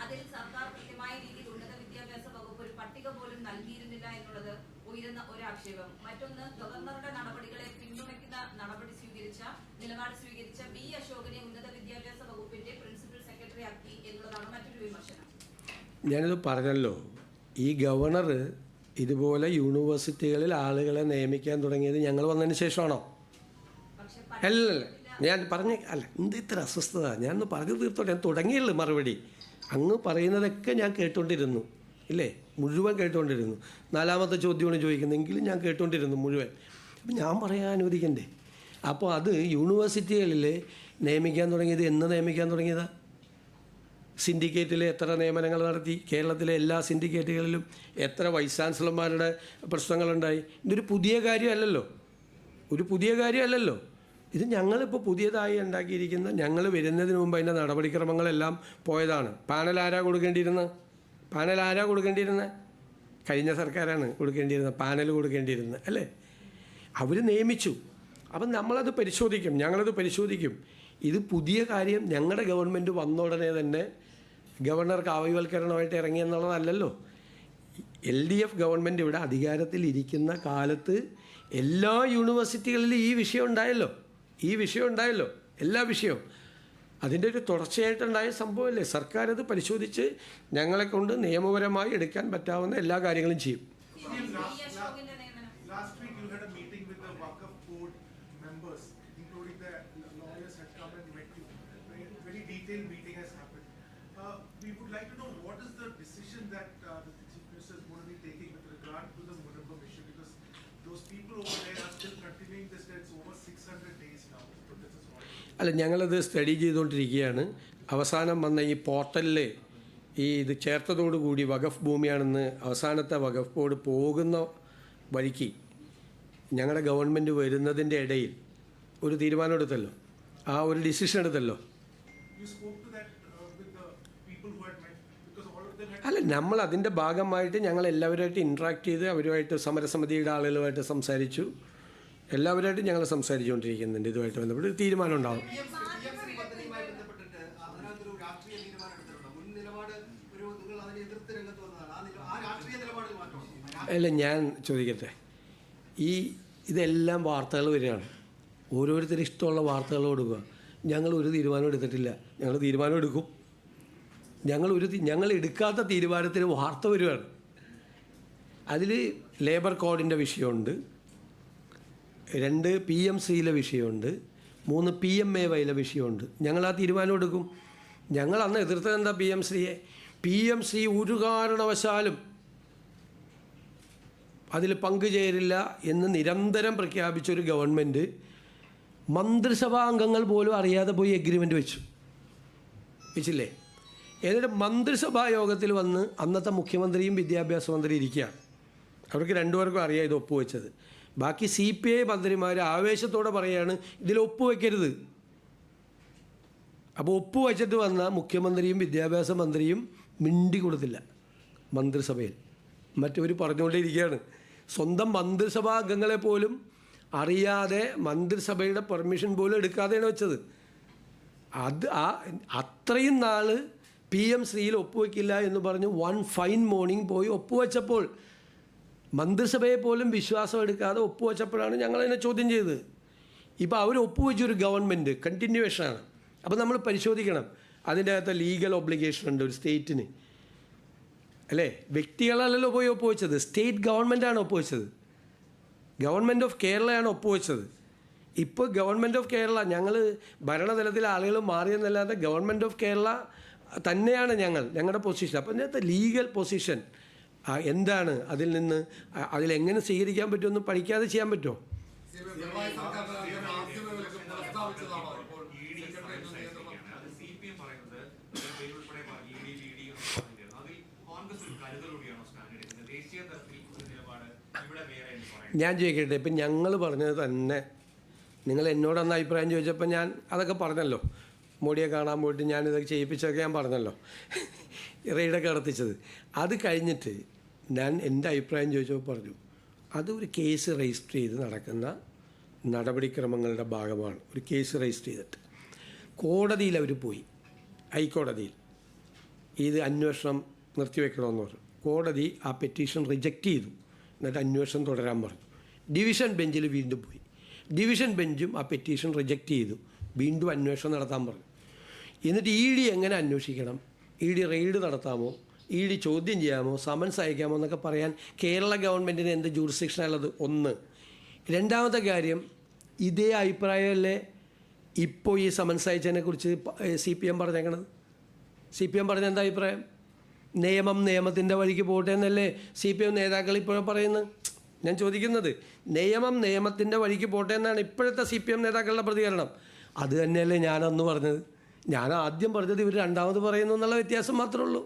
അതിൽ സർക്കാർ കൃത്യമായ രീതിയിൽ ഉന്നത വിദ്യാഭ്യാസ വകുപ്പ് ഒരു പട്ടിക പോലും നൽകിയിരുന്നില്ല എന്നുള്ളത് ഉയരുന്ന ഒരു ആക്ഷേപം. മറ്റൊന്ന്, ഗവർണറുടെ നടപടികളെ പിന്തുണയ്ക്കുന്ന നിലപാട് സ്വീകരിച്ച ബി അശോകനെ ഉന്നത വിദ്യാഭ്യാസ വകുപ്പിന്റെ പ്രിൻസിപ്പൽ സെക്രട്ടറി ആക്കി എന്നുള്ളതാണ് മറ്റൊരു വിമർശനം. ഞാനിത് പറഞ്ഞല്ലോ, ഈ ഗവർണർ ഇതുപോലെ യൂണിവേഴ്സിറ്റികളിൽ ആളുകളെ നിയമിക്കാൻ തുടങ്ങിയത് ഞങ്ങൾ വന്നതിന് ശേഷമാണോ? അല്ലല്ല, ഞാൻ അല്ല എന്ത് ഇത്ര അസ്വസ്ഥത, ഞാനൊന്ന് പറഞ്ഞു തീർത്തോട്ടെ. ഞാൻ തുടങ്ങിയുള്ളൂ മറുപടി. അങ്ങ് പറയുന്നതൊക്കെ ഞാൻ കേട്ടുകൊണ്ടിരുന്നു, ഇല്ലേ? മുഴുവൻ കേട്ടുകൊണ്ടിരുന്നു. നാലാമത്തെ ചോദ്യമാണ് ചോദിക്കുന്നതെങ്കിലും ഞാൻ കേട്ടുകൊണ്ടിരുന്നു മുഴുവൻ. അപ്പം ഞാൻ പറയാൻ അനുവദിക്കണ്ടേ? അപ്പോൾ അത് യൂണിവേഴ്സിറ്റികളിൽ നിയമിക്കാൻ തുടങ്ങിയത് നിയമിക്കാൻ തുടങ്ങിയതാണ്? സിൻഡിക്കേറ്റിൽ എത്ര നിയമനങ്ങൾ നടത്തി? കേരളത്തിലെ എല്ലാ സിൻഡിക്കേറ്റുകളിലും എത്ര വൈസ് ചാൻസലർമാരുടെ പ്രശ്നങ്ങളുണ്ടായി? ഇതൊരു പുതിയ കാര്യമല്ലല്ലോ, ഇത് ഞങ്ങളിപ്പോൾ പുതിയതായി ഉണ്ടാക്കിയിരിക്കുന്ന, ഞങ്ങൾ വരുന്നതിന് മുമ്പ് അതിൻ്റെ നടപടിക്രമങ്ങളെല്ലാം പോയതാണ്. പാനൽ ആരാ കൊടുക്കേണ്ടിയിരുന്നത്? കഴിഞ്ഞ സർക്കാരാണ് കൊടുക്കേണ്ടിയിരുന്നത്, പാനൽ കൊടുക്കേണ്ടിയിരുന്നത്, അല്ലേ? അവർ നിയമിച്ചു. അപ്പം ഞങ്ങളത് പരിശോധിക്കും. ഇത് പുതിയ കാര്യം. ഞങ്ങളുടെ ഗവൺമെൻറ് വന്ന ഉടനെ തന്നെ ഗവർണർ കാവ്യവൽക്കരണമായിട്ട് ഇറങ്ങിയെന്നുള്ളതല്ലല്ലോ. LDF ഗവൺമെൻറ് ഇവിടെ അധികാരത്തിലിരിക്കുന്ന കാലത്ത് എല്ലാ യൂണിവേഴ്സിറ്റികളിലും ഈ വിഷയം ഉണ്ടായല്ലോ, എല്ലാ വിഷയവും. അതിൻ്റെ ഒരു തുടർച്ചയായിട്ടുണ്ടായ സംഭവമല്ലേ? സർക്കാർ അത് പരിശോധിച്ച് ഞങ്ങളെ കൊണ്ട് നിയമപരമായി എടുക്കാൻ പറ്റാവുന്ന എല്ലാ കാര്യങ്ങളും ചെയ്യും. Last week you had a meeting with the Waqf board members, including the lawyers had come and met you. Very detailed meeting has happened. We would like to know what is the decision that the Chief Minister is going to be taking with regard to the Mudabbam issue, because those people over there are still continuing this. It's over 600 days now. അല്ല, ഞങ്ങളത് study ചെയ്തുകൊണ്ടിരിക്കുകയാണ്. അവസാനം വന്ന ഈ പോർട്ടലിൽ ഇത് ചേർത്തതോടുകൂടി വഖഫ് ഭൂമിയാണെന്ന് അവസാനത്തെ വഖഫ് board പോകുന്ന വഴിക്ക് ഞങ്ങളുടെ ഗവൺമെൻറ് വരുന്നതിൻ്റെ ഇടയിൽ ഒരു തീരുമാനം എടുത്തല്ലോ, ഒരു ഡിസിഷൻ എടുത്തല്ലോ. അല്ല, നമ്മൾ അതിൻ്റെ ഭാഗമായിട്ട് ഞങ്ങൾ എല്ലാവരുമായിട്ട് ഇൻട്രാക്ട് ചെയ്ത് അവരുമായിട്ട് സമരസമിതിയുടെ ആളുകളുമായിട്ട് സംസാരിച്ചു. എല്ലാവരുമായിട്ടും ഞങ്ങൾ സംസാരിച്ചുകൊണ്ടിരിക്കുന്നുണ്ട്. ഇതുമായിട്ട് ബന്ധപ്പെട്ട് ഒരു തീരുമാനം ഉണ്ടാവും. അല്ല, ഞാൻ ചോദിക്കട്ടെ, ഇതെല്ലാം വാർത്തകൾ വരികയാണ്. ഓരോരുത്തരും ഇഷ്ടമുള്ള വാർത്തകൾ കൊടുക്കുക. ഞങ്ങൾ ഒരു തീരുമാനം എടുത്തിട്ടില്ല. ഞങ്ങൾ തീരുമാനം എടുക്കും. ഞങ്ങൾ എടുക്കാത്ത തീരുമാനത്തിന് വാർത്ത വരികയാണ്. അതിൽ ലേബർ കോഡിൻ്റെ വിഷയമുണ്ട്, 2 PMCയിലെ വിഷയമുണ്ട്, 3 PMAYയിലെ വിഷയമുണ്ട്. ഞങ്ങൾ ആ തീരുമാനം എടുക്കും. ഞങ്ങൾ അന്ന് എതിർത്തത് എന്താ? PMC ഒരു കാരണവശാലും അതിൽ പങ്കുചേരില്ല എന്ന് നിരന്തരം പ്രഖ്യാപിച്ചൊരു ഗവൺമെൻറ് മന്ത്രിസഭാ അംഗങ്ങൾ പോലും അറിയാതെ പോയി എഗ്രിമെൻ്റ് വെച്ചില്ലേ? എന്നിട്ട് മന്ത്രിസഭാ യോഗത്തിൽ വന്ന് അന്നത്തെ മുഖ്യമന്ത്രിയും വിദ്യാഭ്യാസ മന്ത്രി ഇരിക്കുകയാണ്. അവർക്ക് രണ്ടുപേർക്കും അറിയാം ഇത് ഒപ്പുവെച്ചത്. ബാക്കി CPI മന്ത്രിമാർ ആവേശത്തോടെ പറയുകയാണ് ഇതിൽ ഒപ്പുവെക്കരുത്. അപ്പോൾ ഒപ്പുവെച്ചിട്ട് വന്ന മുഖ്യമന്ത്രിയും വിദ്യാഭ്യാസ മന്ത്രിയും മിണ്ടി കൊടുത്തില്ല മന്ത്രിസഭയിൽ. മറ്റവർ പറഞ്ഞുകൊണ്ടിരിക്കുകയാണ്. സ്വന്തം മന്ത്രിസഭാ അംഗങ്ങളെ പോലും അറിയാതെ മന്ത്രിസഭയുടെ പെർമിഷൻ പോലും എടുക്കാതെയാണ് വെച്ചത്. അത്രയും നാൾ PMCയിൽ ഒപ്പുവെക്കില്ല എന്ന് പറഞ്ഞ് വൺ ഫൈൻ മോർണിംഗ് പോയി ഒപ്പുവെച്ചപ്പോൾ, മന്ത്രിസഭയെ പോലും വിശ്വാസം എടുക്കാതെ ഒപ്പുവെച്ചപ്പോഴാണ് ഞങ്ങളതിനെ ചോദ്യം ചെയ്തത്. ഇപ്പോൾ അവർ ഒപ്പുവെച്ചൊരു ഗവൺമെൻറ് കണ്ടിന്യൂവേഷനാണ്. അപ്പോൾ നമ്മൾ പരിശോധിക്കണം. അതിൻ്റെ അകത്ത് ലീഗൽ ഒബ്ലിഗേഷൻ ഉണ്ട് ഒരു സ്റ്റേറ്റിന്, അല്ലേ? വ്യക്തികളല്ലല്ലോ പോയി ഒപ്പുവെച്ചത്, സ്റ്റേറ്റ് ഗവൺമെൻറ്റാണ് ഒപ്പുവെച്ചത്. ഗവൺമെൻറ് ഓഫ് കേരളയാണ് ഒപ്പുവെച്ചത്. ഇപ്പോൾ ഗവൺമെൻറ് ഓഫ് കേരള, ഞങ്ങൾ ഭരണതലത്തിലെ ആളുകൾ മാറിയെന്നല്ലാതെ ഗവൺമെൻറ് ഓഫ് കേരള തന്നെയാണ് ഞങ്ങളുടെ പൊസിഷൻ. അപ്പോൾ ഇതിനകത്ത് ലീഗൽ പൊസിഷൻ എന്താണ്, അതിലെങ്ങനെ സ്വീകരിക്കാൻ പറ്റുമെന്ന് പഠിക്കാതെ ചെയ്യാൻ പറ്റുമോ? ഞാൻ ചോദിക്കട്ടെ, ഇപ്പം ഞങ്ങൾ പറഞ്ഞത് തന്നെ നിങ്ങൾ എന്നോടന്ന് അഭിപ്രായം ചോദിച്ചപ്പോൾ ഞാൻ അതൊക്കെ പറഞ്ഞല്ലോ. മോഡിയെ കാണാൻ പോയിട്ട് ഞാനിതൊക്കെ ചെയ്യിപ്പിച്ചതൊക്കെ ഞാൻ പറഞ്ഞല്ലോ, റെയ്ഡൊക്കെ നടത്തിച്ചത്. അത് കഴിഞ്ഞിട്ട് ഞാൻ എൻ്റെ അഭിപ്രായം ചോദിച്ചപ്പോൾ പറഞ്ഞു അതൊരു കേസ് രജിസ്റ്റർ ചെയ്ത് നടക്കുന്ന നടപടിക്രമങ്ങളുടെ ഭാഗമാണ്. ഒരു കേസ് രജിസ്റ്റർ ചെയ്തിട്ട് കോടതിയിൽ അവർ പോയി, ഹൈക്കോടതിയിൽ ഇത് അന്വേഷണം നിർത്തിവെക്കണമെന്ന് പറഞ്ഞു. കോടതി ആ പെറ്റീഷൻ റിജക്റ്റ് ചെയ്തു. എന്നിട്ട് അന്വേഷണം തുടരാൻ പറഞ്ഞു. ഡിവിഷൻ ബെഞ്ചിൽ വീണ്ടും പോയി. ഡിവിഷൻ ബെഞ്ചും ആ പെറ്റീഷൻ റിജക്റ്റ് ചെയ്തു. വീണ്ടും അന്വേഷണം നടത്താൻ പറഞ്ഞു. എന്നിട്ട് ഇ ഡി എങ്ങനെ അന്വേഷിക്കണം, ഇ ഡി റെയ്ഡ് നടത്താമോ, ഇ ഡി ചോദ്യം ചെയ്യാമോ, സമൻസ് അയക്കാമോ എന്നൊക്കെ പറയാൻ കേരള ഗവൺമെൻറ്റിന് എന്ത് ജൂറിസ്ഡിക്ഷനാണുള്ളത്? ഒന്ന്. രണ്ടാമത്തെ കാര്യം, ഇതേ അഭിപ്രായമല്ലേ ഇപ്പോൾ ഈ സമൻസ് അയച്ചതിനെക്കുറിച്ച് CPM പറഞ്ഞേക്കണത്? CPM പറഞ്ഞ എന്താ അഭിപ്രായം? നിയമത്തിൻ്റെ വഴിക്ക് പോട്ടെ എന്നല്ലേ CPM നേതാക്കൾ ഇപ്പോഴും പറയുന്നത്? ഞാൻ ചോദിക്കുന്നത്, നിയമത്തിൻ്റെ വഴിക്ക് പോട്ടെ എന്നാണ് ഇപ്പോഴത്തെ CPM നേതാക്കളുടെ പ്രതികരണം. അത് തന്നെയല്ലേ ഞാനന്ന് പറഞ്ഞത്. ഞാൻ ആദ്യം പറഞ്ഞത് ഇവർ രണ്ടാമത് പറയുന്നു എന്നുള്ള വ്യത്യാസം മാത്രമേ ഉള്ളൂ.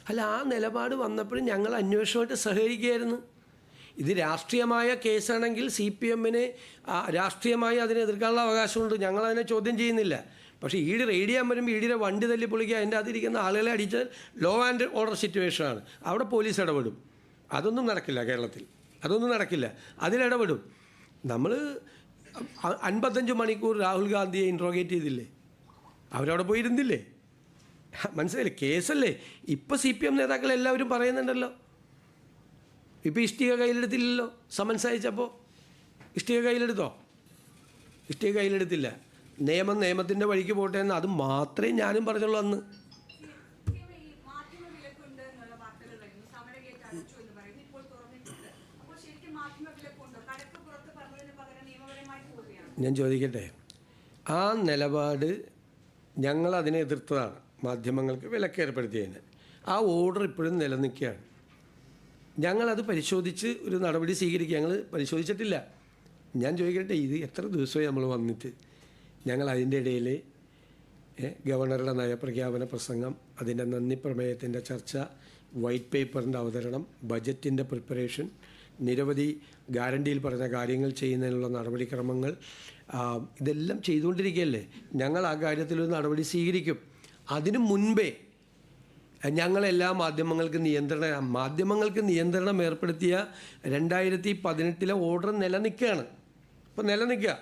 അല്ല, ആ നിലപാട് വന്നപ്പോഴും ഞങ്ങൾ അന്വേഷണമായിട്ട് സഹകരിക്കുകയായിരുന്നു. ഇത് രാഷ്ട്രീയമായ കേസാണെങ്കിൽ CPMന് രാഷ്ട്രീയമായി അതിനെ എതിർക്കാനുള്ള അവകാശമുണ്ട്. ഞങ്ങളതിനെ ചോദ്യം ചെയ്യുന്നില്ല. പക്ഷേ ഇ ഡി റെയ്ഡ് ചെയ്യാൻ വരുമ്പോൾ ഇ ഡിയുടെ വണ്ടി തല്ലി പൊളിക്കുക, അതിൻ്റെ അതിരിക്കുന്ന ആളുകളെ അടിച്ചാൽ ലോ ആൻഡ് ഓർഡർ സിറ്റുവേഷനാണ്. അവിടെ പോലീസ് ഇടപെടും. അതൊന്നും നടക്കില്ല കേരളത്തിൽ. അതൊന്നും നടക്കില്ല. അതിലിടപെടും. നമ്മൾ 55 മണിക്കൂർ രാഹുൽ ഗാന്ധിയെ ഇൻട്രോഗേറ്റ് ചെയ്തില്ലേ? അവരവിടെ പോയിരുന്നില്ലേ? മനസ്സിലായില്ലേ? കേസല്ലേ. ഇപ്പോൾ CPM നേതാക്കൾ എല്ലാവരും പറയുന്നുണ്ടല്ലോ. ഇപ്പോൾ ഇഷ്ടിക കയ്യിലെടുത്തില്ലല്ലോ. സമൻസ് അയച്ചപ്പോൾ ഇഷ്ടിക കയ്യിലെടുത്തോ? ഇഷ്ടിക കയ്യിലെടുത്തില്ല. നിയമത്തിൻ്റെ വഴിക്ക് പോട്ടെ എന്ന് അത് മാത്രമേ ഞാനും പറഞ്ഞുള്ളൂ അന്ന്. ഞാൻ ചോദിക്കട്ടെ, ആ നിലപാട് ഞങ്ങളതിനെ എതിർത്തതാണ്. മാധ്യമങ്ങൾക്ക് വിലക്ക് ഏർപ്പെടുത്തിയതിന് ആ ഓർഡർ ഇപ്പോഴും നിലനിൽക്കുകയാണ്. ഞങ്ങളത് പരിശോധിച്ച് ഒരു നടപടി സ്വീകരിക്കുക. ഞങ്ങൾ പരിശോധിച്ചിട്ടില്ല. ഞാൻ ചോദിക്കട്ടെ, ഇത് എത്ര ദിവസമായി നമ്മൾ വന്നിട്ട്? ഞങ്ങൾ അതിൻ്റെ ഇടയിൽ ഗവർണറുടെ നയപ്രഖ്യാപന പ്രസംഗം, അതിൻ്റെ നന്ദി പ്രമേയത്തിൻ്റെ ചർച്ച, വൈറ്റ് പേപ്പറിൻ്റെ അവതരണം, ബജറ്റിൻ്റെ പ്രിപ്പറേഷൻ, നിരവധി ഗ്യാരണ്ടിയിൽ പറഞ്ഞ കാര്യങ്ങൾ ചെയ്യുന്നതിനുള്ള നടപടിക്രമങ്ങൾ, ഇതെല്ലാം ചെയ്തുകൊണ്ടിരിക്കുകയല്ലേ. ഞങ്ങൾ ആ കാര്യത്തിലൊരു നടപടി സ്വീകരിക്കും. അതിനു മുൻപേ ഞങ്ങളെല്ലാ മാധ്യമങ്ങൾക്ക് നിയന്ത്രണം ഏർപ്പെടുത്തിയ 2018 ഓർഡർ നിലനിൽക്കുകയാണ്. ഇപ്പോൾ നിലനിൽക്കുക.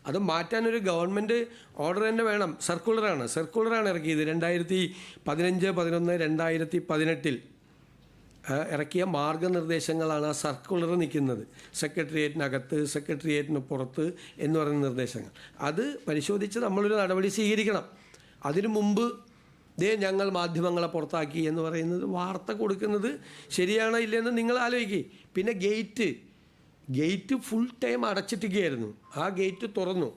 അത് മാറ്റാനൊരു ഗവൺമെൻറ് ഓർഡർ തന്നെ വേണം. സർക്കുലറാണ് ഇറക്കിയത്. 2015-11-2018 ഇറക്കിയ മാർഗനിർദ്ദേശങ്ങളാണ് ആ സർക്കുലർ നിൽക്കുന്നത്. സെക്രട്ടേറിയറ്റിനകത്ത്, സെക്രട്ടേറിയറ്റിന് പുറത്ത് എന്ന് പറയുന്ന നിർദ്ദേശങ്ങൾ. അത് പരിശോധിച്ച് നമ്മളൊരു നടപടി സ്വീകരിക്കണം. അതിനു മുമ്പ് ഞങ്ങൾ മാധ്യമങ്ങളെ പുറത്താക്കി എന്ന് പറയുന്നത്, വാർത്ത കൊടുക്കുന്നത് ശരിയാണോ ഇല്ലയെന്ന് നിങ്ങൾ ആലോചിക്കുക. പിന്നെ ഗേറ്റ് ഫുൾ ടൈം അടച്ചിട്ടിരിക്കുകയായിരുന്നു. ആ ഗേറ്റ് തുറന്നു.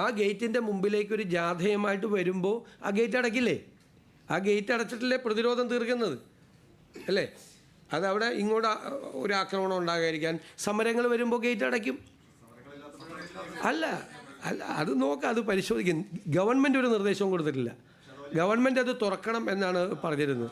ആ ഗേറ്റിൻ്റെ മുമ്പിലേക്കൊരു ജാഥയുമായിട്ട് വരുമ്പോൾ ആ ഗേറ്റ് അടയ്ക്കില്ലേ? ആ ഗേറ്റ് അടച്ചിട്ടില്ലേ പ്രതിരോധം തീർക്കുന്നത് അല്ലേ? അതവിടെ ഇങ്ങോട്ട് ഒരു ആക്രമണം ഉണ്ടാകാതിരിക്കാൻ സമരങ്ങൾ വരുമ്പോൾ ഗേറ്റ് അടയ്ക്കും. അല്ല, അത് നോക്കാം, അത് പരിശോധിക്കും. ഗവൺമെൻറ് ഒരു നിർദ്ദേശവും കൊടുത്തിട്ടില്ല. ഗവൺമെൻറ് അത് തുറക്കണം എന്നാണ് പറഞ്ഞിരുന്നത്.